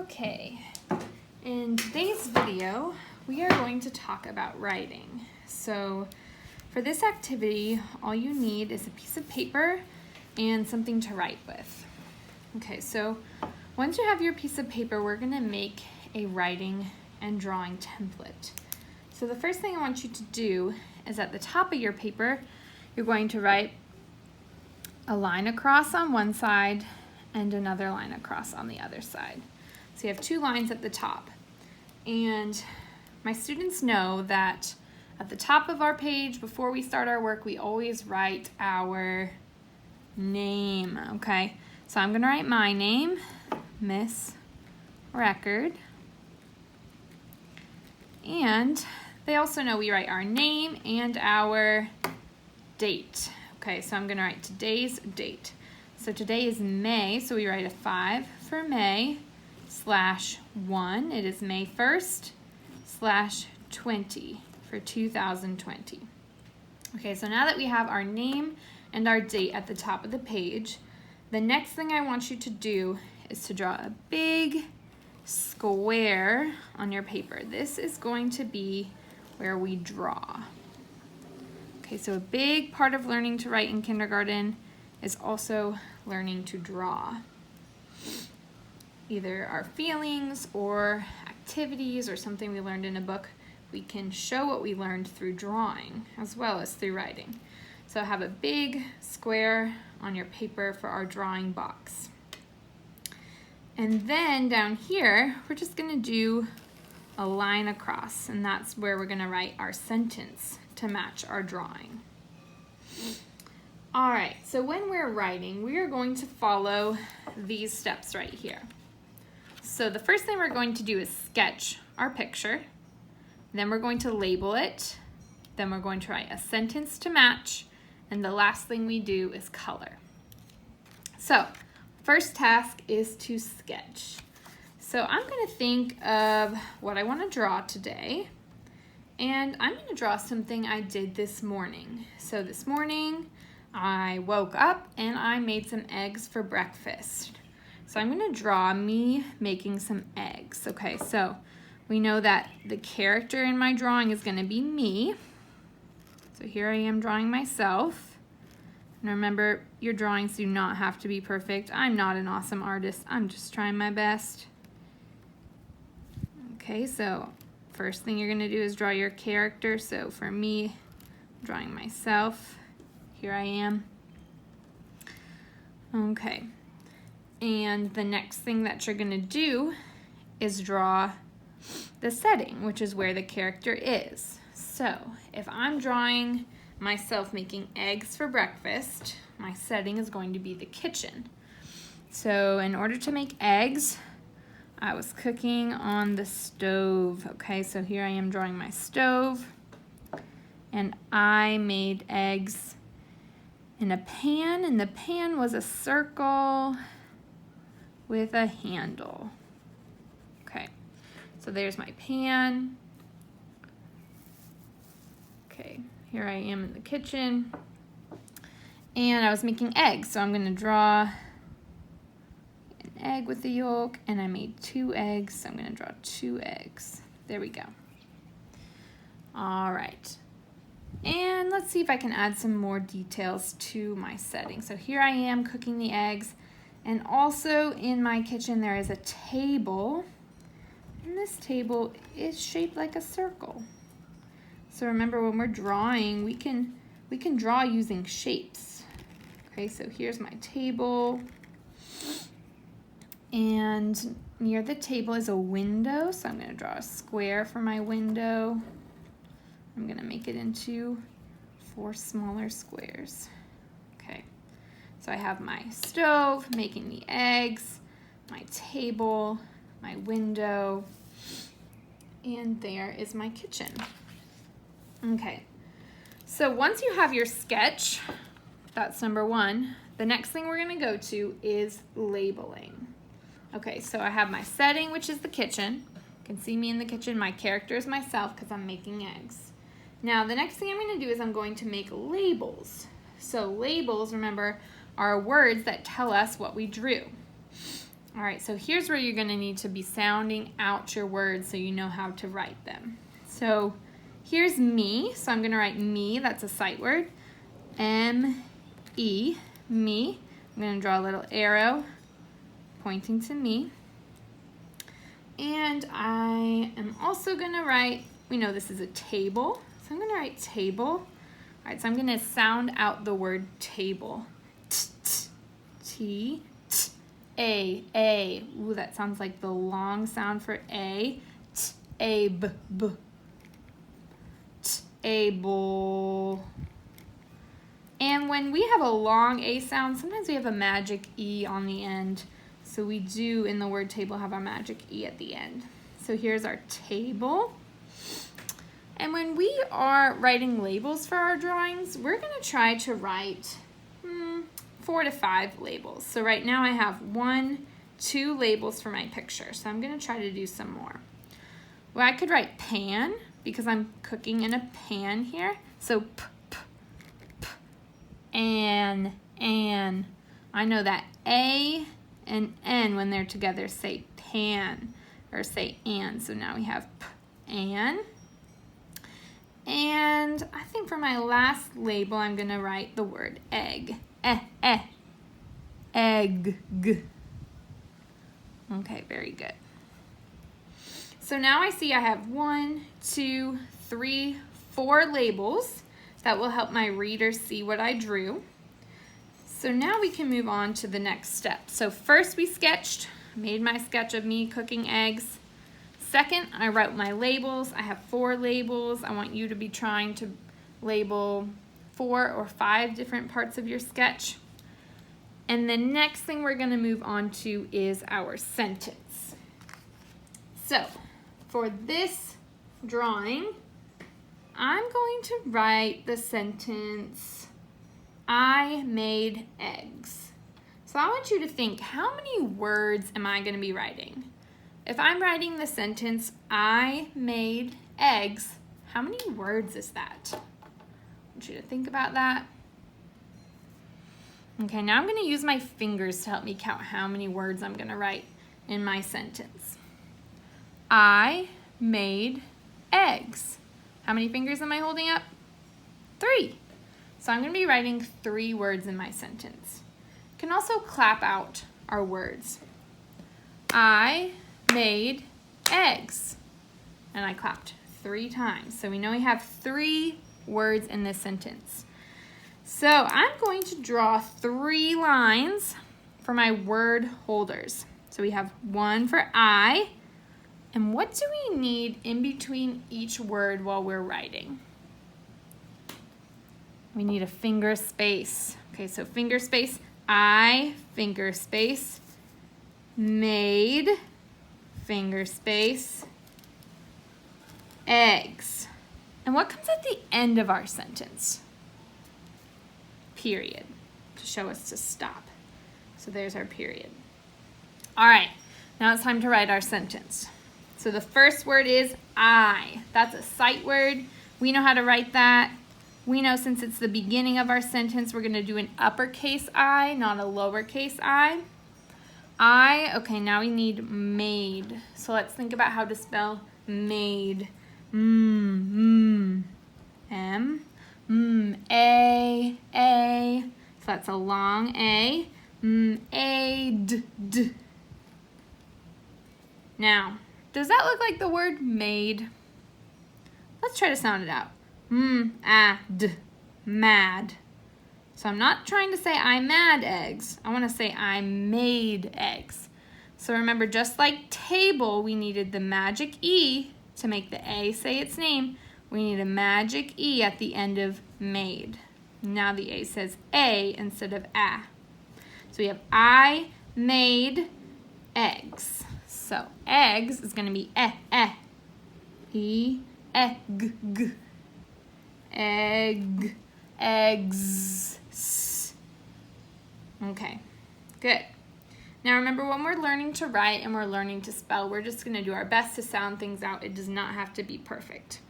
Okay, in today's video, we are going to talk about writing. So for this activity, all you need is a piece of paper and something to write with. Okay, so once you have your piece of paper, we're gonna make a writing and drawing template. So the first thing I want you to do is at the top of your paper, you're going to write a line across on one side and another line across on the other side. So you have two lines at the top. And my students know that at the top of our page, before we start our work, we always write our name, okay? So I'm gonna write my name, Miss Record. And they also know we write our name and our date. Okay, so I'm gonna write today's date. So today is May, so we write a 5 for May /1. It is May 1st /20 for 2020. Okay, so now that we have our name and our date at the top of the page, the next thing I want you to do is to draw a big square on your paper. This is going to be where we draw. Okay, so a big part of learning to write in kindergarten is also learning to draw. Either our feelings or activities or something we learned in a book, we can show what we learned through drawing as well as through writing. So have a big square on your paper for our drawing box. And then down here, we're just gonna do a line across, and that's where we're gonna write our sentence to match our drawing. All right, so when we're writing, we are going to follow these steps right here. So the first thing we're going to do is sketch our picture. Then we're going to label it. Then we're going to write a sentence to match. And the last thing we do is color. So first task is to sketch. So I'm gonna think of what I wanna draw today. And I'm gonna draw something I did this morning. So this morning, I woke up and I made some eggs for breakfast. So I'm gonna draw me making some eggs. Okay, so we know that the character in my drawing is gonna be me. So here I am drawing myself. And remember, your drawings do not have to be perfect. I'm not an awesome artist. I'm just trying my best. Okay, so first thing you're gonna do is draw your character. So for me, I'm drawing myself. Here I am. Okay, and the next thing that you're gonna do is draw the setting, which is where the character is. So if I'm drawing myself making eggs for breakfast, my setting is going to be the kitchen. So in order to make eggs, I was cooking on the stove. Okay, so here I am drawing my stove, and I made eggs in a pan, and the pan was a circle with a handle. Okay, so there's my pan. Okay, here I am in the kitchen, and I was making eggs, so I'm gonna draw an egg with the yolk, and I made 2 eggs, so I'm gonna draw 2 eggs. There we go. All right. And let's see if I can add some more details to my setting. So here I am cooking the eggs, and also in my kitchen there is a table, and this table is shaped like a circle. So remember, when we're drawing, we can draw using shapes. Okay, so here's my table, and near the table is a window, so I'm gonna draw a square for my window. I'm gonna make it into 4 smaller squares. Okay, so I have my stove making the eggs, my table, my window, and there is my kitchen. Okay, so once you have your sketch, that's number 1, the next thing we're gonna go to is labeling. Okay, so I have my setting, which is the kitchen. You can see me in the kitchen. My character is myself because I'm making eggs. Now, the next thing I'm going to do is I'm going to make labels. So labels, remember, are words that tell us what we drew. All right, so here's where you're gonna need to be sounding out your words so you know how to write them. So here's me, so I'm gonna write me, that's a sight word. M-E, me. I'm gonna draw a little arrow pointing to me. And I am also gonna write, we know this is a table, so I'm gonna write table. All right, so I'm gonna sound out the word table. T, t, A. Ooh, that sounds like the long sound for A. T, A, B, B. T, able. And when we have a long A sound, sometimes we have a magic E on the end. So we do, in the word table, have our magic E at the end. So here's our table. And when we are writing labels for our drawings, we're gonna try to write 4 to 5 labels. So right now I have 1, 2 labels for my picture. So I'm gonna try to do some more. Well, I could write pan because I'm cooking in a pan here. So p, p, p, an. I know that A and N, when they're together, say pan or say an. So now we have an. And I think for my last label, I'm gonna write the word egg. Egg. Okay, very good. So now I see I have 1, 2, 3, 4 labels that will help my reader see what I drew. So now we can move on to the next step. So first we made my sketch of me cooking eggs. Second, I wrote my labels. I have 4 labels. I want you to be trying to label 4 or 5 different parts of your sketch. And the next thing we're gonna move on to is our sentence. So for this drawing, I'm going to write the sentence, I made eggs. So I want you to think, how many words am I gonna be writing? If I'm writing the sentence, I made eggs, how many words is that? I want you to think about that. Okay, now I'm gonna use my fingers to help me count how many words I'm gonna write in my sentence. I made eggs. How many fingers am I holding up? 3. So I'm gonna be writing 3 words in my sentence. You can also clap out our words. I made eggs. And I clapped 3 times. So we know we have 3 words in this sentence. So I'm going to draw 3 lines for my word holders. So we have 1 for I. And what do we need in between each word while we're writing? We need a finger space. Okay, so finger space, I, finger space, made, finger space, eggs. And what comes at the end of our sentence? Period, to show us to stop. So there's our period. All right, now it's time to write our sentence. So the first word is I. That's a sight word. We know how to write that. We know since it's the beginning of our sentence, we're gonna do an uppercase I, not a lowercase I. Okay, now we need made. So let's think about how to spell made. A. So that's a long A. A-d. Now, does that look like the word made? Let's try to sound it out. Mad. So I'm not trying to say I mad eggs. I want to say I made eggs. So remember, just like table, we needed the magic E to make the A say its name. We need a magic E at the end of made. Now the A says A instead of A. So we have I made eggs. So eggs is going to be egg. Egg, eggs. Okay, good. Now remember, when we're learning to write and we're learning to spell, we're just going to do our best to sound things out. It does not have to be perfect.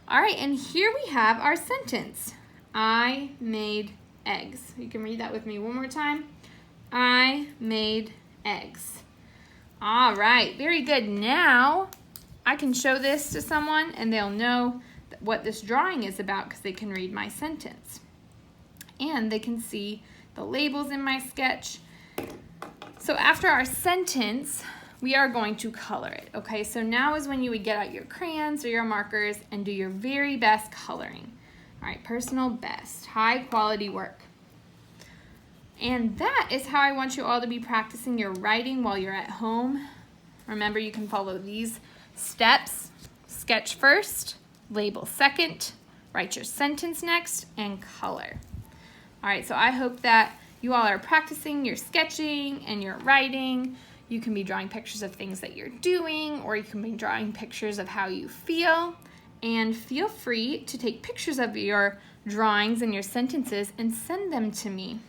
All right, and here we have our sentence. I made eggs. You can read that with me one more time. I made eggs. All right, very good. Now I can show this to someone and they'll know what this drawing is about because they can read my sentence. And they can see the labels in my sketch. So after our sentence, we are going to color it, okay? So now is when you would get out your crayons or your markers and do your very best coloring. All right, personal best, high quality work. And that is how I want you all to be practicing your writing while you're at home. Remember, you can follow these steps. Sketch first, label second, write your sentence next, and color. All right, so I hope that you all are practicing your sketching and your writing. You can be drawing pictures of things that you're doing, or you can be drawing pictures of how you feel. And feel free to take pictures of your drawings and your sentences and send them to me.